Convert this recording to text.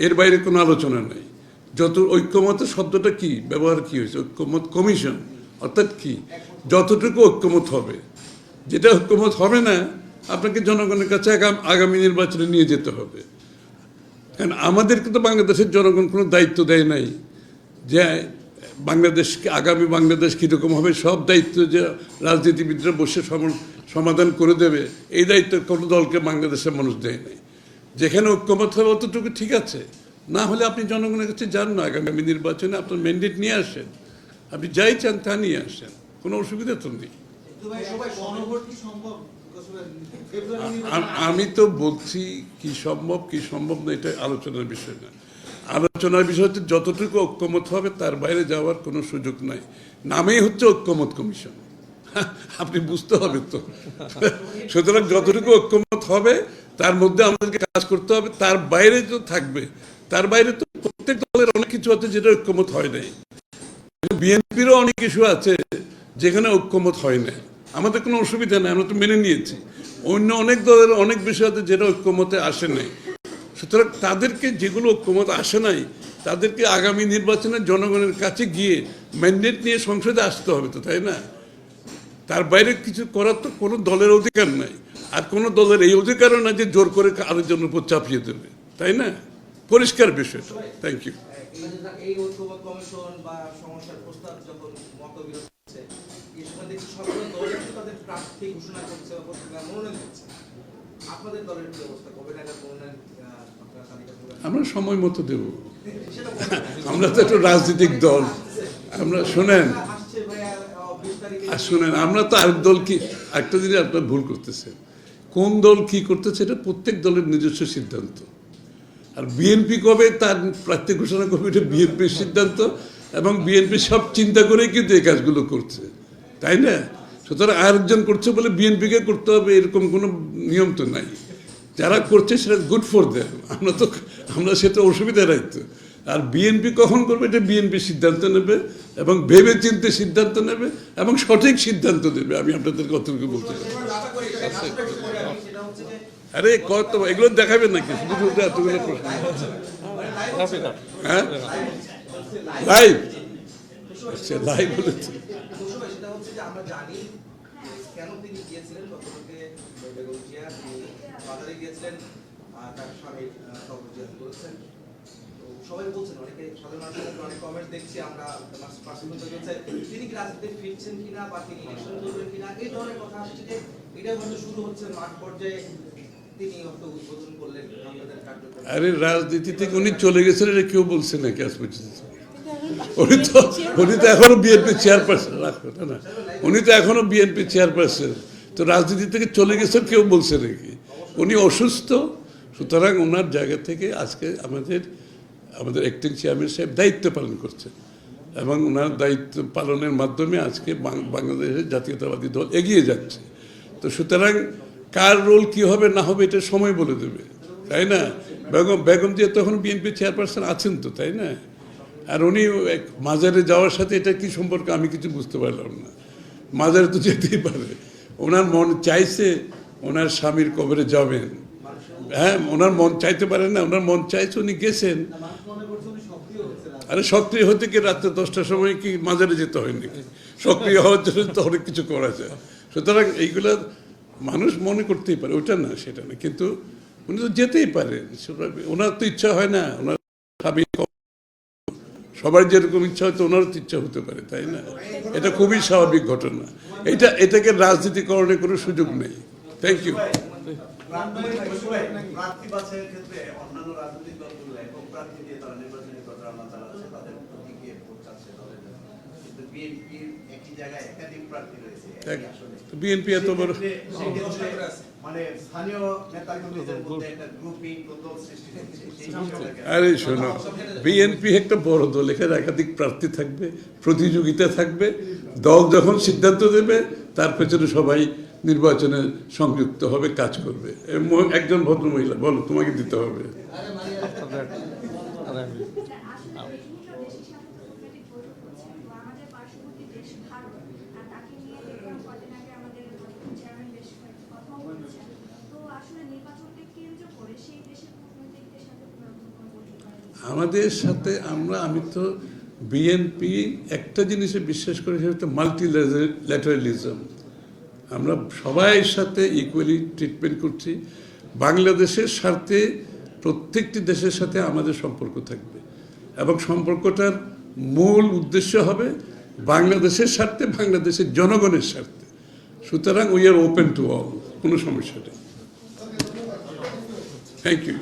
এর বাইরে কোনো আলোচনা নাই। যত ঐক্যমত শব্দটা কি ব্যবহার কি হয়েছে, ঐক্যমত কমিশন অর্থাৎ কি, যতটুকু ঐক্যমত হবে। যেটা ঐক্যমত হবে না আপনাকে জনগণের কাছে আগামী নির্বাচনে নিয়ে যেতে হবে। কারণ আমাদেরকে তো বাংলাদেশের জনগণ কোনো দায়িত্ব দেয় নাই যে বাংলাদেশকে আগামী বাংলাদেশ কীরকম হবে সব দায়িত্ব যে রাজনীতিবিদরা বসে সমাধান করে দেবে, এই দায়িত্ব কোনো দলকে বাংলাদেশের মানুষ দেয় নাই। যেখানে ঐক্যমত হবে অতটুকু ঠিক আছে, না হলে আপনি জনগণের কাছে যান না, আগামী নির্বাচনে আপনার ম্যান্ডেট নিয়ে আসেন, আপনি যাই চান তা নিয়ে আসেন, কোনো অসুবিধা তো নেই। আমি তো বলছি কি সম্ভব না, এটা আলোচনার বিষয় না। আলোচনার বিষয় হচ্ছে যতটুকু ঐক্যমত হবে তার বাইরে যাওয়ার কোনো সুযোগ নাই। নামেই হচ্ছে ঐক্যমত কমিশন, আপনি বুঝতে হবে তো। সুতরাং যতটুকু ঐক্যমত হবে তার মধ্যে আমাদেরকে কাজ করতে হবে, তার বাইরে তো থাকবে, তার বাইরে তো প্রত্যেক দলের অনেক কিছু আছে যেটা ঐক্যমত হয় নাই। বিএনপিরও অনেক ইস্যু আছে যেখানে ঐক্যমত হয় নাই, আমাদের কোনো অসুবিধা নেই, আমরা তো মেনে নিয়েছি। অন্য অনেক দলের অনেক বিষয় আছে যেটা ঐক্যমতে আসে নাই। সুতরাং তাদেরকে যেগুলো ঐক্যমত আসে নাই তাদেরকে আগামী নির্বাচনে জনগণের কাছে গিয়ে ম্যান্ডেট নিয়ে সংসদে আসতে হবে তো, তাই না? তার বাইরে কিছু করার তো কোনো দলের অধিকার নাই, আর কোনো দলের এই অধিকারও না যে জোর করে আরেকজনের উপর চাপিয়ে দেবে, তাই না? পরিষ্কার বিষয়। Thank you. এই ঐক্যমত কমিশন বা সমস্যার প্রস্তাব যখন মতবিরোধ হচ্ছে, এই সময় দেখছি সবগুলো দল কিন্তু তাদের প্রার্থী ঘোষণা করছে বা মনোনয়ন দিচ্ছে। আপনাদের দলের কি অবস্থা, কবে নাগাদ মনোনয়ন আপনারা তালিকা করবেন? আমরা সময় মতো দেব, আমরা তো একটা রাজনৈতিক দল। আমরা শোনেন, আমরা তো আরেক দল কি, একটা জিনিস আপনার ভুল করতেছে, কোন দল কি করতেছে এটা প্রত্যেক দলের নিজস্ব সিদ্ধান্ত। আর বিএনপি কবে তার প্রার্থী ঘোষণা করবে এটা বিএনপির সিদ্ধান্ত, এবং বিএনপি সব চিন্তা করেই কিন্তু এই কাজগুলো করছে, তাই না? সুতরাং আরেকজন করছে বলে বিএনপিকে করতে হবে এরকম কোনো নিয়ম তো নাই। যারা করছে সেটা গুড ফর দেম, আমরা সেটা অসুবিধা নাই তো। আর বিএনপি কখন করবে এটা বিএনপি সিদ্ধান্ত নেবে, এবং ভেবে চিন্তে সিদ্ধান্ত নেবে, এবং সঠিক সিদ্ধান্ত নেবে। আমি আপনাদের কতটুকু বলতে পারি। আরে কত এগুলো দেখাবেন নাকি, শুধু শুধু এতগুলো প্রশ্ন? হ্যাঁ, লাইভ আচ্ছা, লাইভ বলেছে। আমরা জানি কেন তিনি গিয়েছিলেন, গতকালকে বেগম জিয়া বাজারে গিয়েছিলেন, তার স্বামীর কবর করেছেন। তো সবাই বলছেন, অনেকে সাধারণ মানুষের অনেক কমেন্ট দেখছি আমরা, তিনি কি রাজনীতিতে ফিরছেন কিনা বা তিনি ইলেকশন করবেন কিনা, এই ধরনের কথা আসছে যে এটা হয়তো শুরু হচ্ছে মাঠ পর্যায়ে, তিনি হয়তো উদ্বোধন করলেন আপনাদের কার্যক্রম। আরে রাজনীতি থেকে উনি চলে গেছেন এটা কেউ বলছে নাকি আজ পর্যন্ত? উনি তো এখনো বিএনপি চেয়ারপারসন, রাখবেন না, উনি তো এখনো বিএনপি চেয়ারপারসন। তো রাজনীতি থেকে চলে গেছেন কেউ বলছে নাকি? উনি অসুস্থ, সুতরাং ওনার জায়গা থেকে আজকে আমাদের অ্যাক্টিং চেয়ারম্যান সাহেব দায়িত্ব পালন করছেন, এবং ওনার দায়িত্ব পালনের মাধ্যমে আজকে বাংলাদেশের জাতীয়তাবাদী দল এগিয়ে যাচ্ছে। তো সুতরাং কার রোল কি হবে না হবে এটা সময় বলে দেবে, তাই না? বেগম জিয়া তখন বিএনপি চেয়ারপারসন আছেন তো, তাই না? আর উনি মাজারে যাওয়ার সাথে এটা কি সম্পর্ক আমি কিছু বুঝতে পারলাম না। মাজারে তো যেতেই পারে, ওনার মন চাইছে ওনার স্বামীর কবরে যাবেন। হ্যাঁ, ওনার মন চাইতে পারেন না, ওনার মন চাইছে, উনি গেছেন। আরে সক্রিয় হতে কি রাত্রে 10টার সময় কি মাজারে যেতে হয় নাকি? সক্রিয় হওয়ার জন্য তো অনেক কিছু করা যায়। সুতরাং এইগুলা মানুষ মনে করতেই পারে, ওটা না সেটা না, কিন্তু উনি তো যেতেই পারেন। ওনার তো ইচ্ছা হয় না, ওনার স্বামী সবার যেরকম ইচ্ছা হয়তো ওনারও তো ইচ্ছা হতে পারে, তাই না? এটা খুবই স্বাভাবিক ঘটনা, এটাকে রাজনীতিকরণের কোনো সুযোগ নেই। Thank you. বিএনপি এত বড় আরে শোনো, বিএনপি একটা বড় দল, এখানে একাধিক প্রার্থী থাকবে, প্রতিযোগিতা থাকবে, দল যখন সিদ্ধান্ত দেবে তার পেছনে সবাই নির্বাচনে সংযুক্ত হবে, কাজ করবে। একজন ভদ্রমহিলা বলো, তোমাকে দিতে হবে। আমাদের সাথে আমি তো বিএনপি একটা জিনিসে বিশ্বাস করি, সেটা হচ্ছে মাল্টিল্যাটারালিজম। আমরা সবাই সাথে ইকুয়ালি ট্রিটমেন্ট করছি। বাংলাদেশের স্বার্থে প্রত্যেকটি দেশের সাথে আমাদের সম্পর্ক থাকবে এবং সম্পর্কটার মূল উদ্দেশ্য হবে বাংলাদেশের স্বার্থে, বাংলাদেশের জনগণের স্বার্থে। সুতরাং we are open to all, কোনো সমস্যা নেই। Thank you.